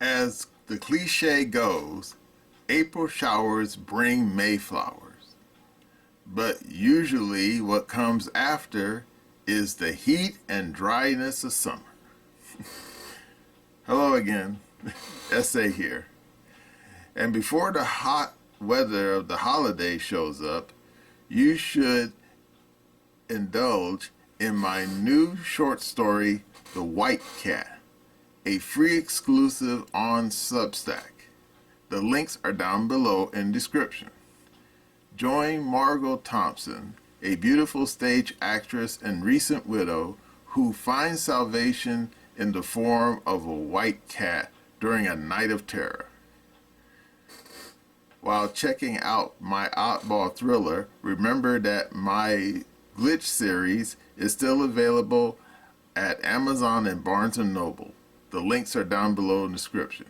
As the cliche goes, April showers bring May flowers. But usually what comes after is the heat and dryness of summer. Hello again, Essay here. And before the hot weather of the holiday shows up, you should indulge in my new short story, The White Cat, a free exclusive on Substack. The links are down below in description. Join Margot Thompson, a beautiful stage actress and recent widow who finds salvation in the form of a white cat during a night of terror. While checking out my oddball thriller, remember that my Glitch series is still available at Amazon and Barnes & Noble. The links are down below in the description.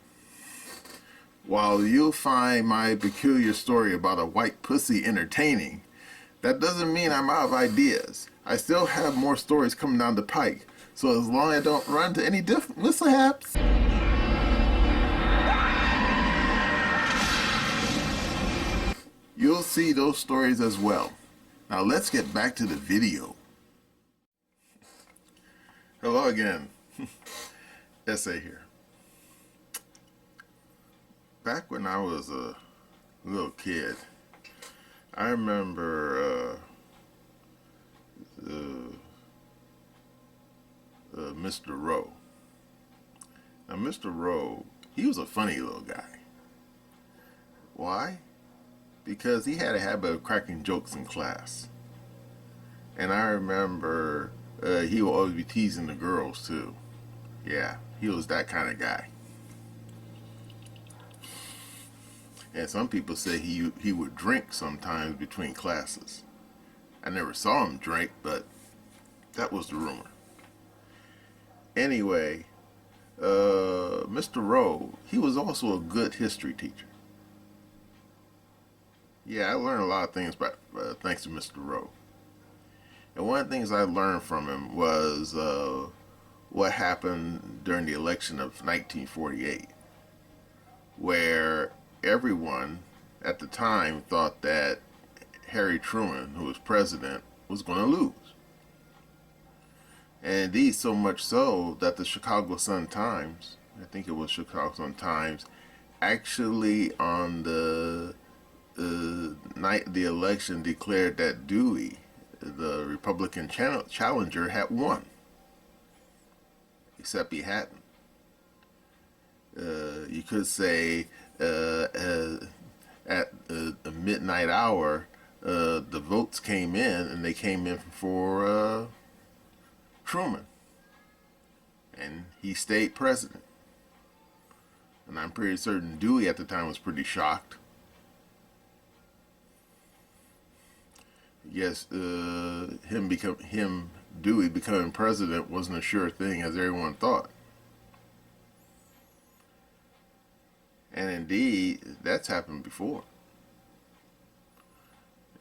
While you'll find my peculiar story about a white pussy entertaining, that doesn't mean I'm out of ideas. I still have more stories coming down the pike, so as long as I don't run into any mishaps, you'll see those stories as well. Now let's get back to the video. Hello again, Essay here. Back when I was a little kid, I remember Mr. Rowe. Now Mr. Rowe, he was a funny little guy. Why? Because he had a habit of cracking jokes in class. And I remember he would always be teasing the girls too. Yeah, he was that kind of guy. And some people say he would drink sometimes between classes. I never saw him drink, but that was the rumor. Anyway, Mr. Rowe, he was also a good history teacher. Yeah, I learned a lot of things thanks to Mr. Rowe. And one of the things I learned from him was what happened during the election of 1948, where everyone at the time thought that Harry Truman, who was president, was going to lose. And indeed, so much so that the Chicago Sun-Times, I think it was Chicago Sun-Times, actually on the night of the election declared that Dewey, the Republican challenger, had won. Except he hadn't. You could say at the midnight hour, the votes came in, and they came in for Truman. And he stayed president. And I'm pretty certain Dewey at the time was pretty shocked. Yes, Dewey becoming president wasn't a sure thing as everyone thought. And indeed, that's happened before.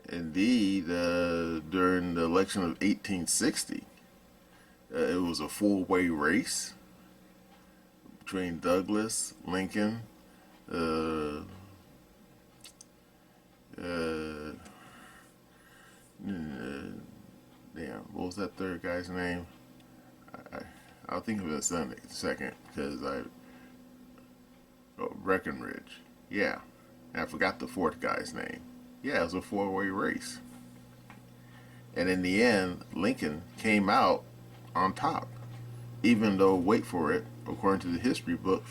Indeed, during the election of 1860, it was a four-way race between Douglas, Lincoln, damn, what was that third guy's name? I'll think of it in a second, because Breckinridge. Yeah, and I forgot the fourth guy's name. Yeah, it was a four-way race. And in the end, Lincoln came out on top, even though, wait for it, according to the history book,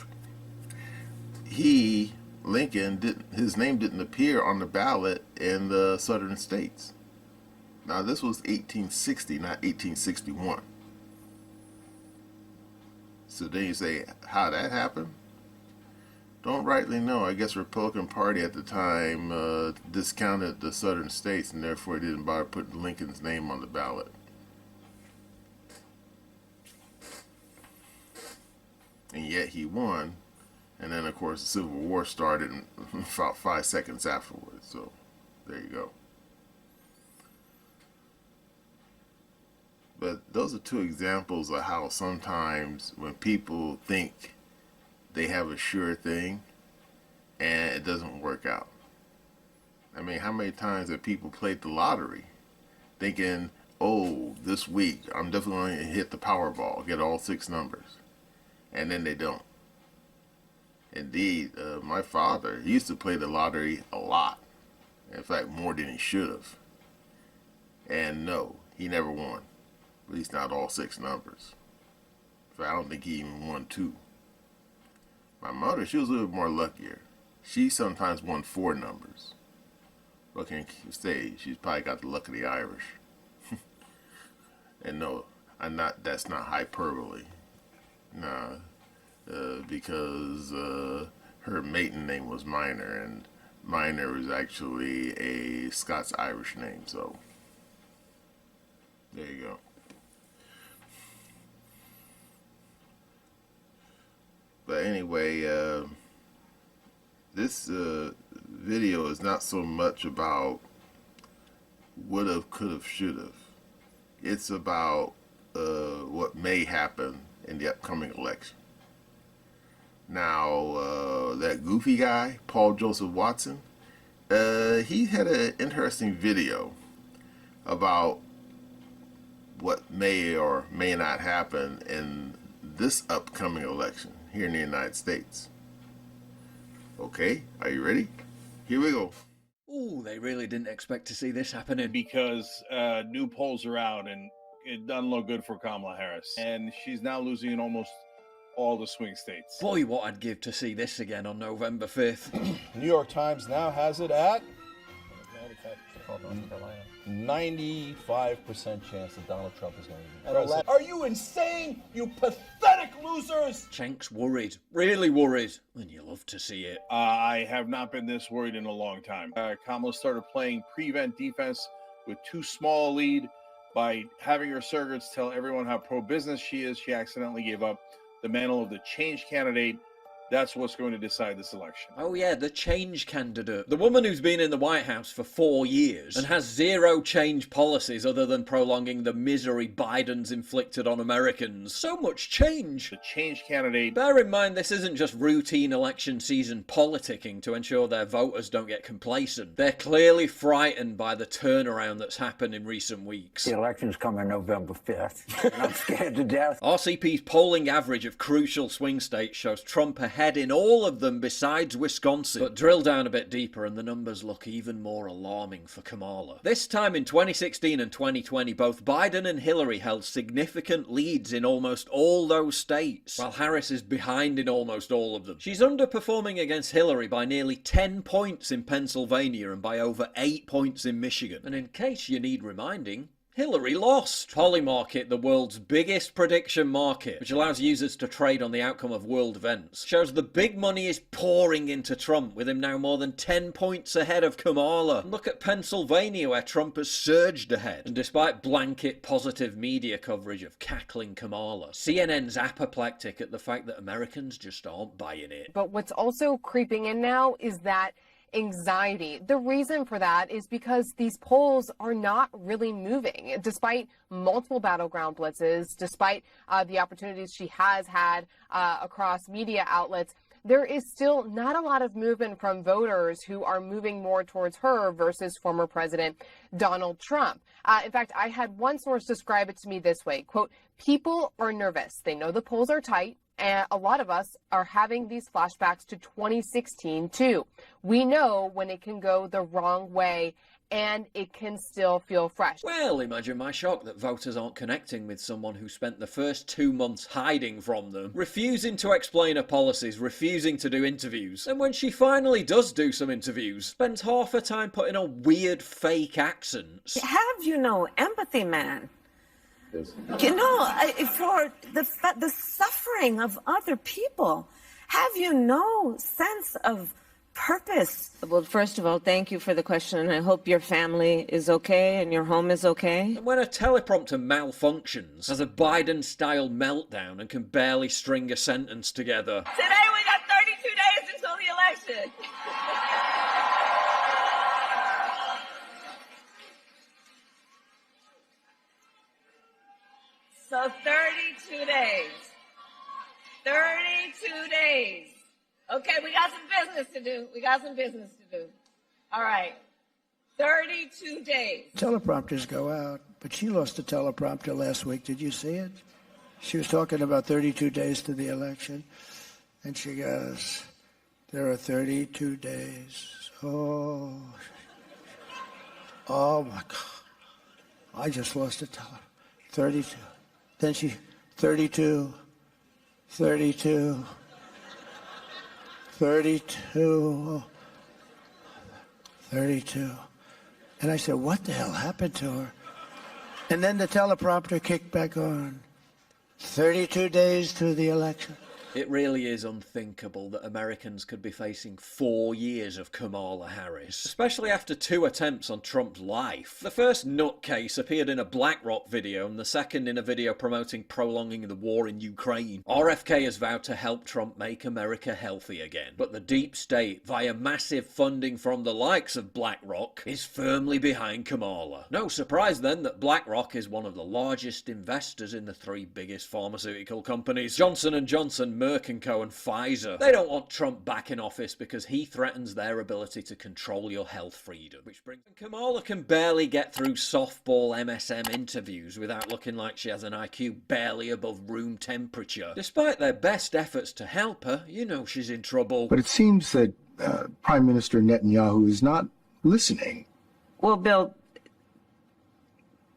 Lincoln, his name didn't appear on the ballot in the southern states. Now this was 1860, not 1861. So then you say, how that happened? Don't rightly know. I guess Republican Party at the time discounted the southern states and therefore didn't bother putting Lincoln's name on the ballot. And yet he won. And then of course the Civil War started about 5 seconds afterwards. So there you go. But those are two examples of how sometimes when people think they have a sure thing and it doesn't work out. I mean, how many times have people played the lottery thinking, oh, this week I'm definitely going to hit the Powerball, get all 6 numbers, and then they don't. Indeed, my father, he used to play the lottery a lot. In fact, more than he should have. And no, he never won. At least not all 6 numbers. In fact, I don't think he even won 2. My mother, she was a little more luckier. She sometimes won 4 numbers. What can you say? She's probably got the luck of the Irish. And no, that's not hyperbole. Nah, because her maiden name was Minor, and Minor was actually a Scots-Irish name, so there you go. But anyway, this video is not so much about would've, could've, should've. It's about what may happen in the upcoming election. Now, that goofy guy, Paul Joseph Watson, he had an interesting video about what may or may not happen in this upcoming election here in the United States. Okay, are you ready? Here we go. Ooh, they really didn't expect to see this happening. Because new polls are out and it doesn't look good for Kamala Harris. And she's now losing in almost all the swing states. Boy, what I'd give to see this again on November 5th. New York Times now has it at 95% chance that Donald Trump is going to be president. Are you insane, you pathetic losers? Cenk's worried, really worried, and you love to see it. I have not been this worried in a long time. Kamala started playing prevent defense with too small a lead by having her surrogates tell everyone how pro-business she is. She accidentally gave up the mantle of the change candidate. That's what's going to decide this election. Oh yeah, the change candidate. The woman who's been in the White House for 4 years and has zero change policies other than prolonging the misery Biden's inflicted on Americans. So much change. The change candidate. Bear in mind, this isn't just routine election season politicking to ensure their voters don't get complacent. They're clearly frightened by the turnaround that's happened in recent weeks. The election's coming November 5th. I'm scared to death. RCP's polling average of crucial swing states shows Trump ahead in all of them besides Wisconsin. But drill down a bit deeper and the numbers look even more alarming for Kamala. This time in 2016 and 2020, both Biden and Hillary held significant leads in almost all those states, while Harris is behind in almost all of them. She's underperforming against Hillary by nearly 10 points in Pennsylvania and by over 8 points in Michigan. And in case you need reminding, Hillary lost. Polymarket, the world's biggest prediction market, which allows users to trade on the outcome of world events, shows the big money is pouring into Trump, with him now more than 10 points ahead of Kamala. And look at Pennsylvania, where Trump has surged ahead. And despite blanket positive media coverage of cackling Kamala, CNN's apoplectic at the fact that Americans just aren't buying it. But what's also creeping in now is that anxiety. The reason for that is because these polls are not really moving. Despite multiple battleground blitzes, despite the opportunities she has had across media outlets, there is still not a lot of movement from voters who are moving more towards her versus former President Donald Trump. In fact, I had one source describe it to me this way, quote, "People are nervous. They know the polls are tight. And a lot of us are having these flashbacks to 2016, too. We know when it can go the wrong way and it can still feel fresh." Well, imagine my shock that voters aren't connecting with someone who spent the first 2 months hiding from them, refusing to explain her policies, refusing to do interviews. And when she finally does do some interviews, spends half her time putting on weird fake accents. Have you no empathy, man? You know, for the suffering of other people, have you no sense of purpose? Well, first of all, thank you for the question, and I hope your family is okay and your home is okay. And when a teleprompter malfunctions, has a Biden-style meltdown and can barely string a sentence together. Today we got 32 days until the election. So 32 days. 32 days. Okay, we got some business to do. All right. 32 days. Teleprompters go out, but she lost the teleprompter last week. Did you see it? She was talking about 32 days to the election, and she goes, there are 32 days. Oh my God. I just lost the teleprompter. 32. Then she, 32, 32, 32, 32. And I said, what the hell happened to her? And then the teleprompter kicked back on. 32 days to the election. It really is unthinkable that Americans could be facing 4 years of Kamala Harris, especially after 2 attempts on Trump's life. The first nutcase appeared in a BlackRock video and the second in a video promoting prolonging the war in Ukraine. RFK has vowed to help Trump make America healthy again, but the deep state, via massive funding from the likes of BlackRock, is firmly behind Kamala. No surprise then that BlackRock is one of the largest investors in the 3 biggest pharmaceutical companies, Johnson & Johnson, Merck & Co and Pfizer. They don't want Trump back in office because he threatens their ability to control your health freedom. Which brings Kamala can barely get through softball MSM interviews without looking like she has an IQ barely above room temperature. Despite their best efforts to help her, you know she's in trouble. But it seems that Prime Minister Netanyahu is not listening. Well, Bill,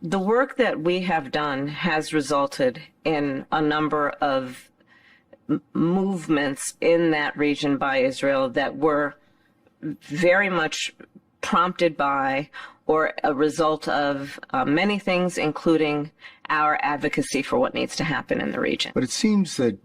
the work that we have done has resulted in a number of movements in that region by Israel that were very much prompted by or a result of many things, including our advocacy for what needs to happen in the region. But it seems that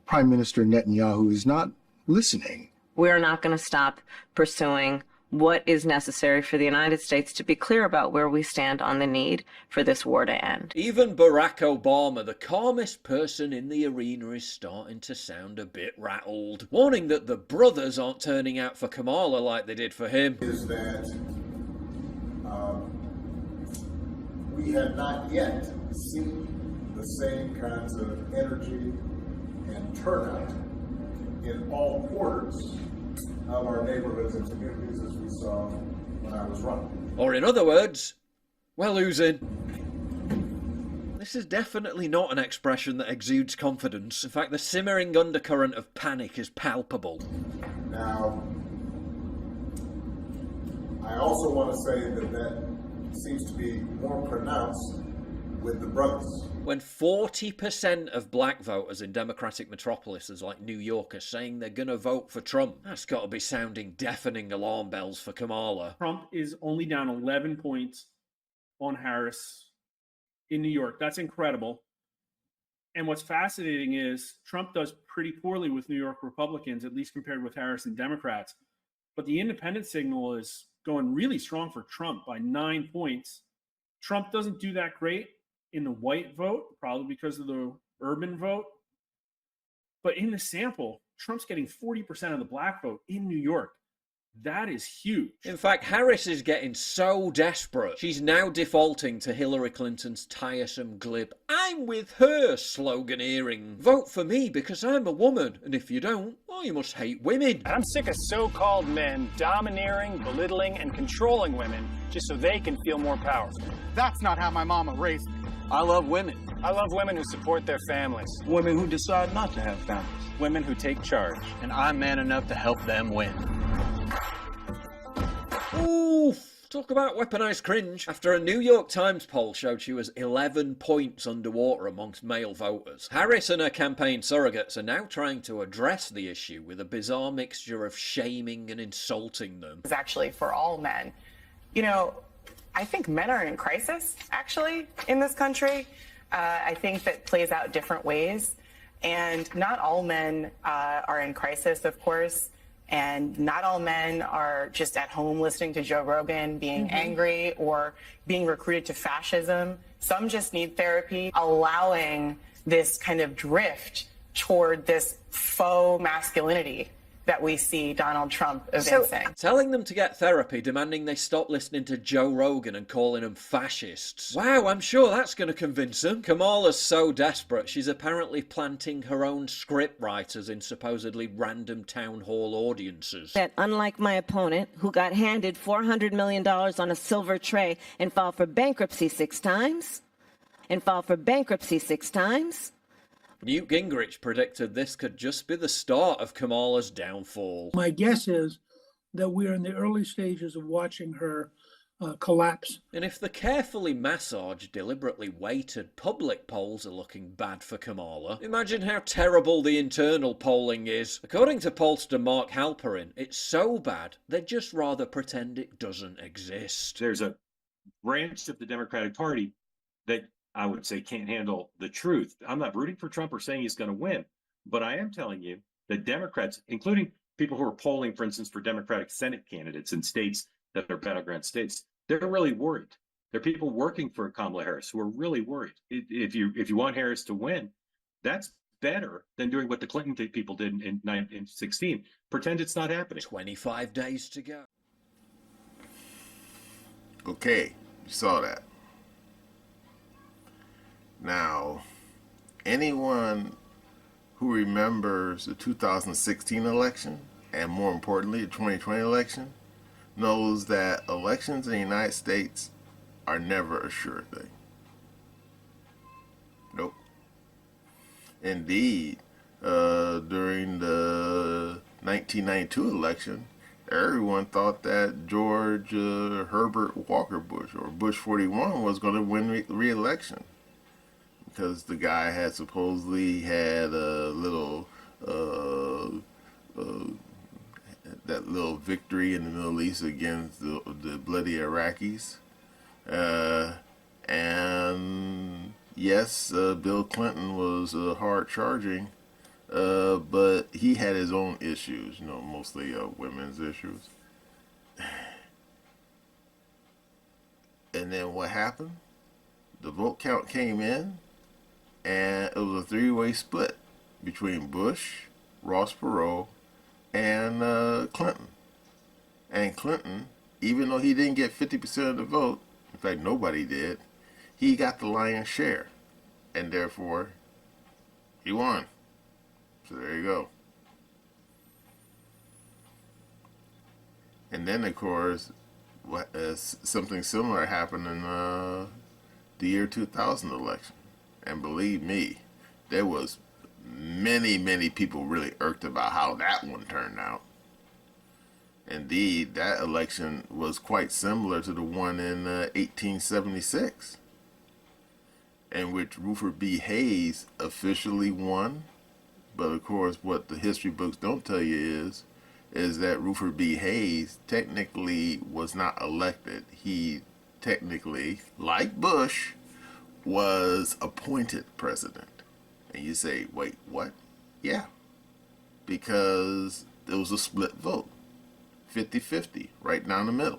Prime Minister Netanyahu is not listening. We're not going to stop pursuing what is necessary for the United States to be clear about where we stand on the need for this war to end. Even Barack Obama, the calmest person in the arena, is starting to sound a bit rattled, warning that the brothers aren't turning out for Kamala like they did for him. Is that we have not yet seen the same kinds of energy and turnout in all quarters of our neighborhoods and communities as we saw when I was running. Or in other words, we're losing. This is definitely not an expression that exudes confidence. In fact, the simmering undercurrent of panic is palpable. Now, I also want to say that seems to be more pronounced with the brothers. When 40% of black voters in Democratic metropolises like New York are saying they're going to vote for Trump, that's got to be sounding deafening alarm bells for Kamala. Trump is only down 11 points on Harris in New York. That's incredible. And what's fascinating is Trump does pretty poorly with New York Republicans, at least compared with Harris and Democrats. But the independent signal is going really strong for Trump by 9 points. Trump doesn't do that great in the white vote, probably because of the urban vote. But in the sample, Trump's getting 40% of the black vote in New York. That is huge. In fact, Harris is getting so desperate, she's now defaulting to Hillary Clinton's tiresome, glib, "I'm with her" sloganeering. Vote for me because I'm a woman, and if you don't, well, you must hate women. I'm sick of so-called men domineering, belittling, and controlling women just so they can feel more powerful. That's not how my mama raised me. I love women. I love women who support their families. Women who decide not to have families. Women who take charge. And I'm man enough to help them win. Oof, talk about weaponized cringe. After a New York Times poll showed she was 11 points underwater amongst male voters, Harris and her campaign surrogates are now trying to address the issue with a bizarre mixture of shaming and insulting them. It's actually for all men. You know, I think men are in crisis, actually, in this country. I think that plays out different ways. And not all men are in crisis, of course. And not all men are just at home listening to Joe Rogan, being angry or being recruited to fascism. Some just need therapy. Allowing this kind of drift toward this faux masculinity that we see Donald Trump evincing. Telling them to get therapy, demanding they stop listening to Joe Rogan and calling them fascists. Wow, I'm sure that's going to convince them. Kamala's so desperate, she's apparently planting her own script writers in supposedly random town hall audiences. That unlike my opponent, who got handed $400 million on a silver tray and filed for bankruptcy 6 times, Newt Gingrich predicted this could just be the start of Kamala's downfall. My guess is that we're in the early stages of watching her collapse. And if the carefully massaged, deliberately weighted public polls are looking bad for Kamala, imagine how terrible the internal polling is. According to pollster Mark Halperin, it's so bad they'd just rather pretend it doesn't exist. There's a branch of the Democratic Party that I would say can't handle the truth. I'm not rooting for Trump or saying he's going to win, but I am telling you that Democrats, including people who are polling, for instance, for Democratic Senate candidates in states that are battleground states, they're really worried. There are people working for Kamala Harris who are really worried. If you want Harris to win, that's better than doing what the Clinton people did in 2016. Pretend it's not happening. 25 days to go. Okay, you saw that. Now, anyone who remembers the 2016 election, and more importantly, the 2020 election, knows that elections in the United States are never a sure thing. Nope. Indeed, during the 1992 election, everyone thought that George Herbert Walker Bush, or Bush 41, was going to win re-election. Because the guy had supposedly had a little, that little victory in the Middle East against the bloody Iraqis. And yes, Bill Clinton was hard charging, but he had his own issues, mostly women's issues. And then what happened? The vote count came in, and it was a 3-way split between Bush, Ross Perot, and Clinton. And Clinton, even though he didn't get 50% of the vote, in fact nobody did, he got the lion's share, and therefore he won. So there you go. And then of course something similar happened in the year 2000 election. And believe me, there was many people really irked about how that one turned out. Indeed, that election was quite similar to the one in 1876, in which Rutherford B. Hayes officially won. But of course, what the history books don't tell you is that Rutherford B. Hayes technically was not elected. He technically, like Bush, was appointed president. And you say, wait, what? Yeah, because it was a split vote, 50-50, right down the middle.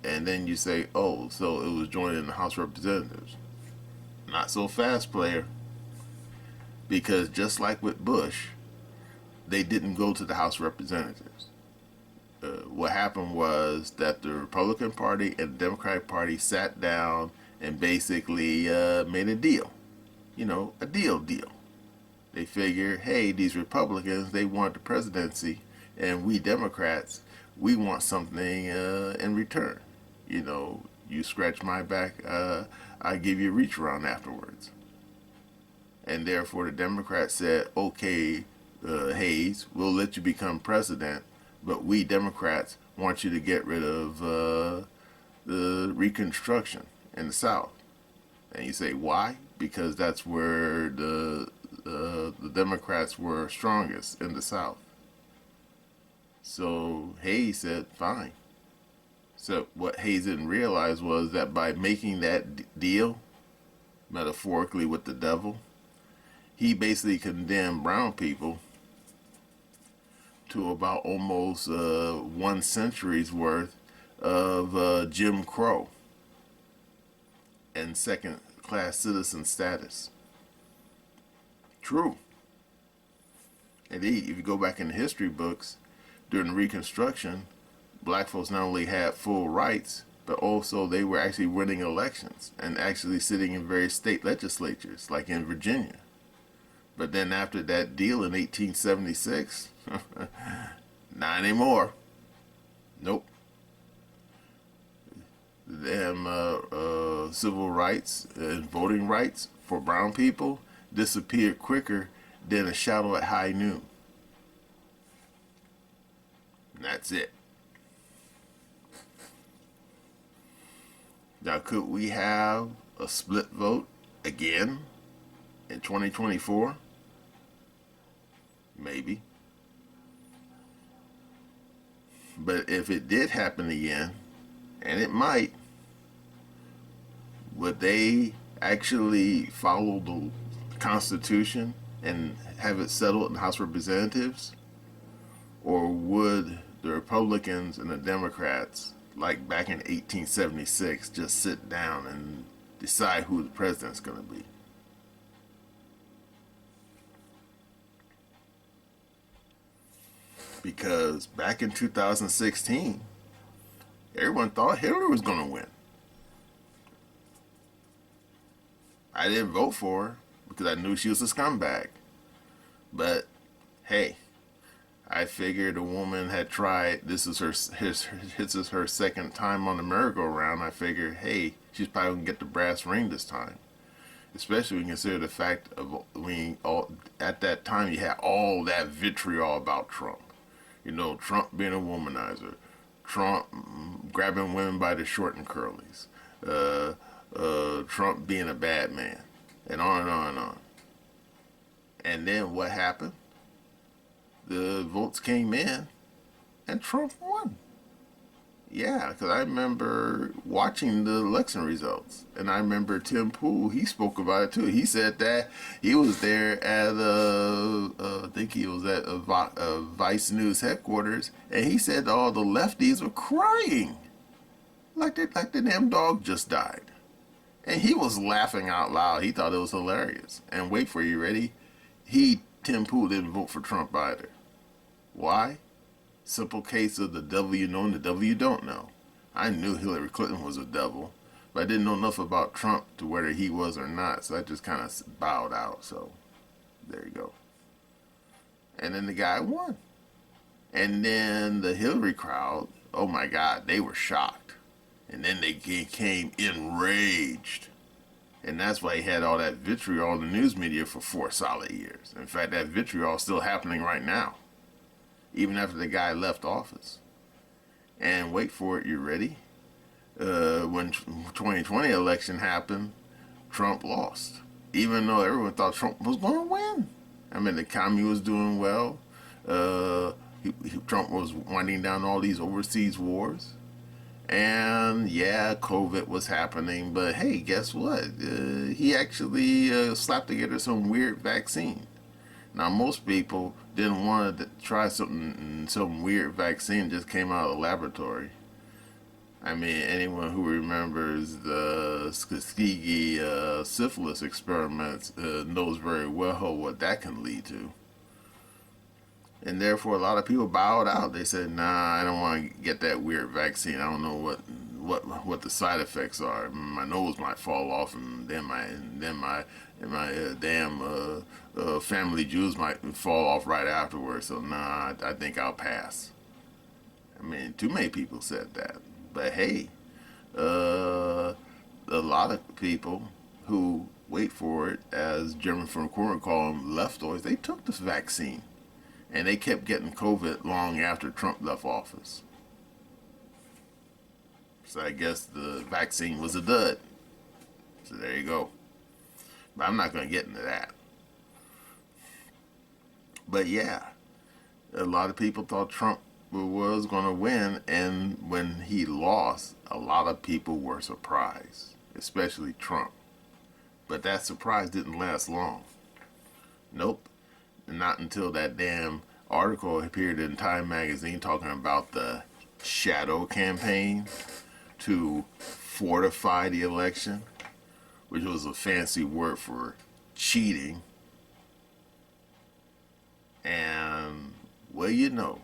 And then you say, oh, so it was joined in the House of Representatives. Not so fast, player. Because just like with Bush, they didn't go to the House of Representatives. What happened was that the Republican Party and the Democratic Party sat down and basically made a deal. A deal. They figure, hey, these Republicans, they want the presidency, and we Democrats, we want something in return. You scratch my back, I give you a reach around afterwards. And therefore the Democrats said, okay, Hayes, we'll let you become president, but we Democrats want you to get rid of the Reconstruction in the South. And you say, why? Because that's where the Democrats were strongest, in the South. So Hayes said, fine. So what Hayes didn't realize was that by making that deal, metaphorically with the devil, he basically condemned brown people to about almost 1 century's worth of Jim Crow and second-class citizen status. True. Indeed, if you go back in the history books, during Reconstruction, black folks not only had full rights, but also they were actually winning elections and actually sitting in various state legislatures, like in Virginia. But then after that deal in 1876, not anymore. Nope. Them civil rights and voting rights for brown people disappeared quicker than a shadow at high noon. And that's it. Now, could we have a split vote again in 2024? Maybe. But if it did happen again, and it might, would they actually follow the Constitution and have it settled in the House of Representatives? Or would the Republicans and the Democrats, like back in 1876, just sit down and decide who the president's going to be? Because back in 2016, everyone thought Hillary was going to win. I didn't vote for her because I knew she was a scumbag. But hey, I figured a woman had tried. This is her second time on the merry-go-round. I figured, hey, she's probably gonna get the brass ring this time. Especially when you consider the fact of at that time you had all that vitriol about Trump. You know, Trump being a womanizer, Trump grabbing women by the short and curlies, Trump being a bad man, and on and on and on. And then what happened? The votes came in, and Trump won. Yeah, because I remember watching the election results, and I remember Tim Pool, he spoke about it too. He said that he was there at, I think he was at Vice News headquarters, and he said all the lefties were crying, like the damn dog just died. And he was laughing out loud. He thought it was hilarious. And wait for you, ready? Tim Pool didn't vote for Trump either. Why? Simple case of the devil you know and the devil you don't know. I knew Hillary Clinton was a devil, but I didn't know enough about Trump to whether he was or not, so I just kind of bowed out. So there you go. And then the guy won. And then the Hillary crowd, oh my God, they were shocked. And then they became enraged. And that's why he had all that vitriol in the news media for 4 solid years. In fact, that vitriol is still happening right now, even after the guy left office. And wait for it, you ready? When 2020 election happened, Trump lost, even though everyone thought Trump was going to win. I mean, the economy was doing well. Trump was winding down all these overseas wars. And yeah, COVID was happening, but hey, guess what? He actually slapped together some weird vaccine. Now, most people didn't want to try some weird vaccine just came out of the laboratory. I mean, anyone who remembers the Tuskegee syphilis experiments knows very well what that can lead to. And therefore, a lot of people bowed out. They said, "Nah, I don't want to get that weird vaccine. I don't know what the side effects are. My nose might fall off, and then my damn family Jews might fall off right afterwards. So nah, I think I'll pass." I mean, too many people said that. But hey, a lot of people who wait for it, as Jeremy from Corner call them, leftovers, they took this vaccine. And they kept getting COVID long after Trump left office. So I guess the vaccine was a dud. So there you go. But I'm not going to get into that. But yeah, a lot of people thought Trump was going to win. And when he lost, a lot of people were surprised, especially Trump. But that surprise didn't last long. Nope. Not until that damn article appeared in Time magazine talking about the shadow campaign to fortify the election, which was a fancy word for cheating. And, well, you know,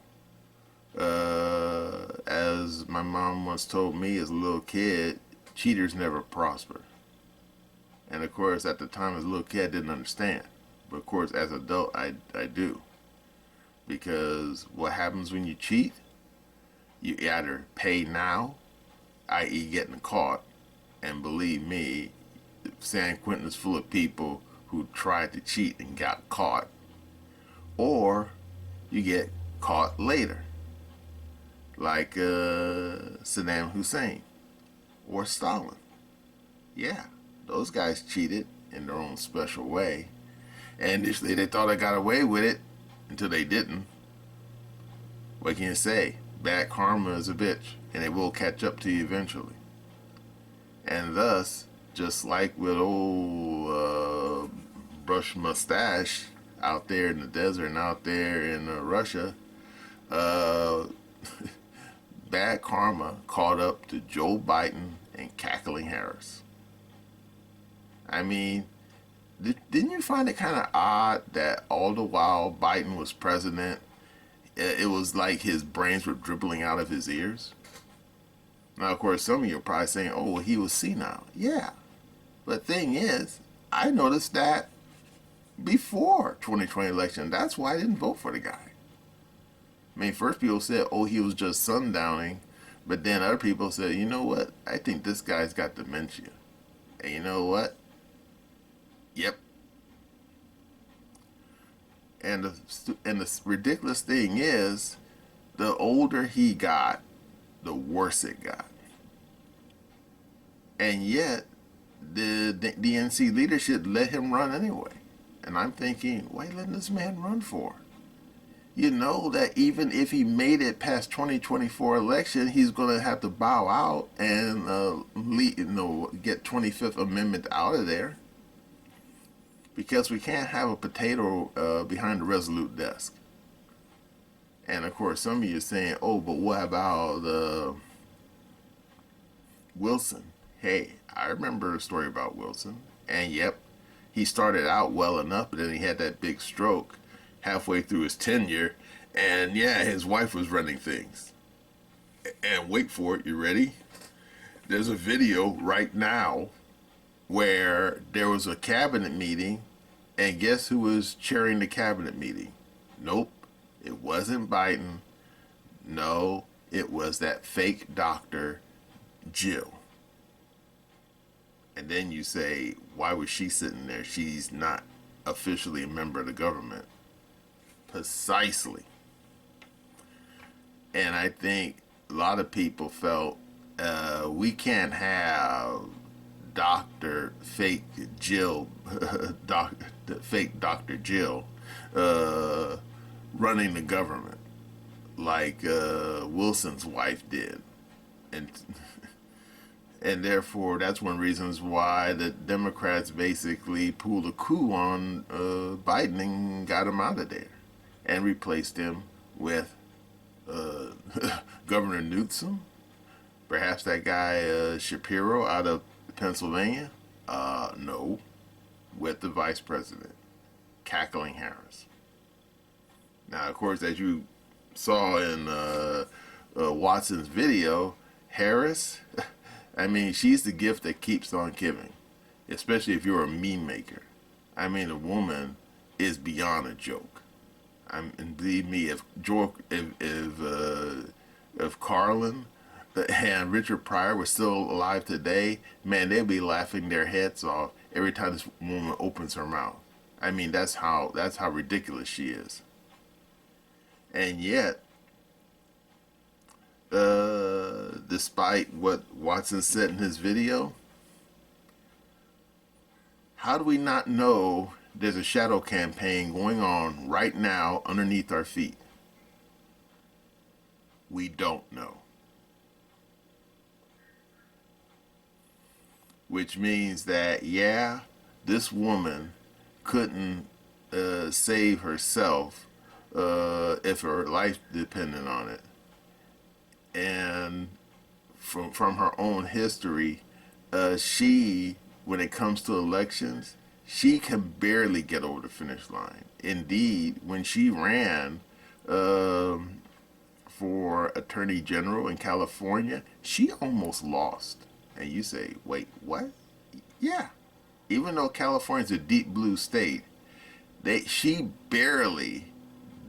as my mom once told me as a little kid, cheaters never prosper. And of course, at the time as a little kid, I didn't understand. But of course, as an adult, I do. Because what happens when you cheat? You either pay now, i.e. getting caught, and believe me, San Quentin is full of people who tried to cheat and got caught, or you get caught later, like Saddam Hussein or Stalin. Yeah, those guys cheated in their own special way, and initially they thought they got away with it until they didn't. What can you say? Bad karma is a bitch, and it will catch up to you eventually. And thus, just like with old Brush Mustache out there in the desert and out there in Russia, bad karma caught up to Joe Biden and cackling Harris. I mean, didn't you find it kind of odd that all the while Biden was president, it was like his brains were dribbling out of his ears? Now, of course, some of you are probably saying, oh, well, he was senile. Yeah. But thing is, I noticed that before 2020 election. That's why I didn't vote for the guy. I mean, first people said, oh, he was just sundowning. But then other people said, you know what? I think this guy's got dementia. And you know what? Yep. And the ridiculous thing is, the older he got, the worse it got. And yet, the DNC leadership let him run anyway. And I'm thinking, why letting this man run for? You know that even if he made it past 2024 election, he's going to have to bow out and get 25th Amendment out of there. Because we can't have a potato behind the Resolute desk. And of course, some of you are saying, oh, but what about Wilson? Hey, I remember a story about Wilson. And yep, he started out well enough, but then he had that big stroke halfway through his tenure. And yeah, his wife was running things. And wait for it, you ready? There's a video right now where there was a cabinet meeting, and guess who was chairing the cabinet meeting? Nope, it wasn't Biden. No, it was that fake doctor, Jill. And then you say, why was she sitting there? She's not officially a member of the government. Precisely. And I think a lot of people felt we can't have fake Jill, fake Dr. Jill, running the government like Wilson's wife did. And therefore, that's one of the reasons why the Democrats basically pulled a coup on Biden and got him out of there and replaced him with Governor Newsom, perhaps that guy Shapiro out of Pennsylvania. No, with the vice president, cackling Harris. Now, of course, as you saw in Watson's video, Harris, I mean, she's the gift that keeps on giving, especially if you're a meme maker. I mean, the woman is beyond a joke. And believe me, if Carlin and Richard Pryor were still alive today, man, they'd be laughing their heads off every time this woman opens her mouth. I mean, that's how ridiculous she is. And yet, despite what Watson said in his video, how do we not know there's a shadow campaign going on right now underneath our feet? We don't know. Which means that, yeah, this woman couldn't save herself if her life depended on it. And from her own history, she, when it comes to elections, she can barely get over the finish line. Indeed, when she ran for Attorney General in California, she almost lost. And you say, wait, what? Yeah. Even though California's a deep blue state, she barely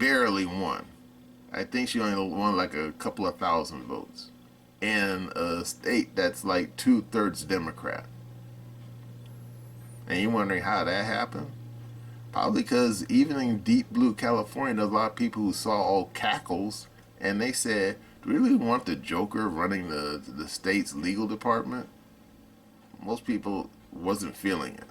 won. I think she only won like a couple of thousand votes in a state that's like 2/3 Democrat. And you're wondering how that happened? Probably because even in deep blue California, there's a lot of people who saw all cackles and they said, do we really want the Joker running the state's legal department? Most people wasn't feeling it.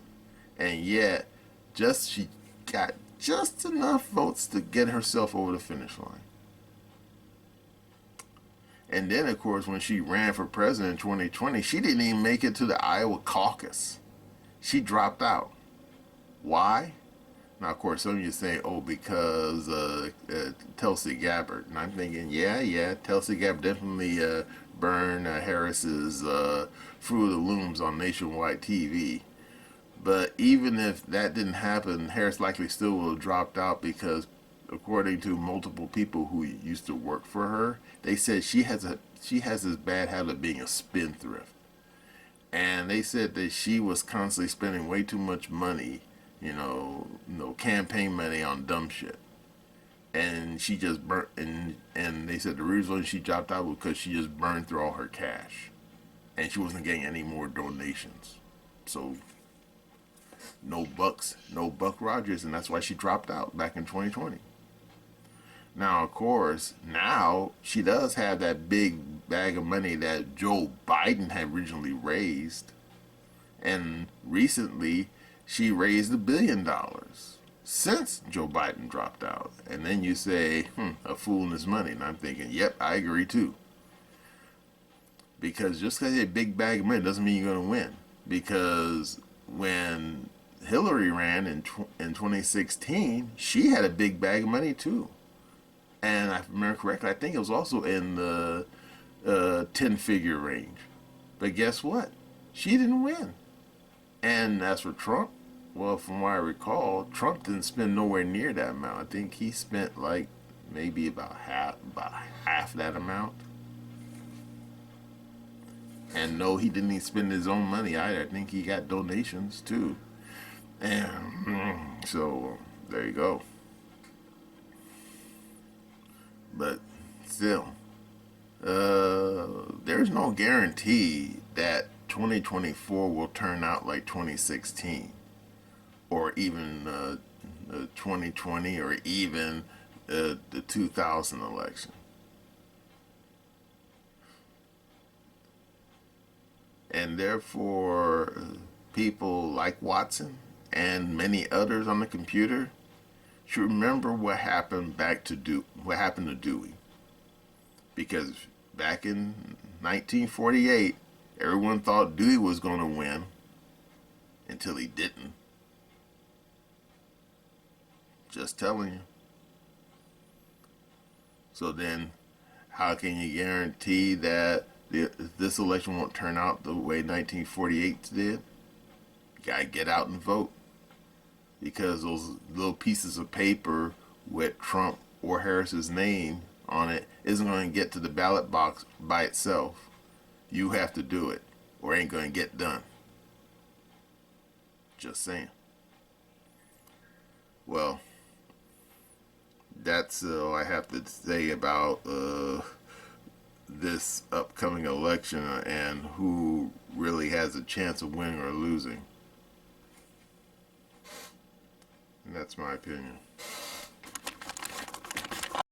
And yet, she got just enough votes to get herself over the finish line. And then, of course, when she ran for president in 2020, she didn't even make it to the Iowa caucus. She dropped out. Why? Now, of course, some of you say, oh, because Tulsi Gabbard. And I'm thinking, yeah, Tulsi Gabbard definitely burned Harris's Fruit of the Looms on nationwide TV. But even if that didn't happen, Harris likely still would have dropped out because, according to multiple people who used to work for her, they said she has this bad habit of being a spendthrift. And they said that she was constantly spending way too much money, campaign money on dumb shit. And she just burnt, and they said the reason she dropped out was because she just burned through all her cash. And she wasn't getting any more donations. So, no Buck Rogers, and that's why she dropped out back in 2020. Now, of course, now she does have that big bag of money that Joe Biden had originally raised. And recently, she raised $1 billion since Joe Biden dropped out. And then you say, a fool and his money. And I'm thinking, yep, I agree too. Because just because you have a big bag of money doesn't mean you're going to win. Because when Hillary ran in 2016, she had a big bag of money too. And if I remember correctly, I think it was also in the 10-figure range. But guess what? She didn't win. And as for Trump, well, from what I recall, Trump didn't spend nowhere near that amount. I think he spent like maybe about half that amount. And no, he didn't even spend his own money either. I think he got donations too. And so there you go. But still, there's no guarantee that 2024 will turn out like 2016 or even 2020 or even the 2000 election. And therefore, people like Watson and many others on the computer should remember what happened to Dewey. Because back in 1948, everyone thought Dewey was going to win until he didn't. Just telling you. So then, how can you guarantee that this election won't turn out the way 1948 did? You gotta get out and vote. Because those little pieces of paper with Trump or Harris's name on it isn't going to get to the ballot box by itself. You have to do it, or it ain't going to get done. Just saying. Well, that's all I have to say about this upcoming election and who really has a chance of winning or losing. And that's my opinion.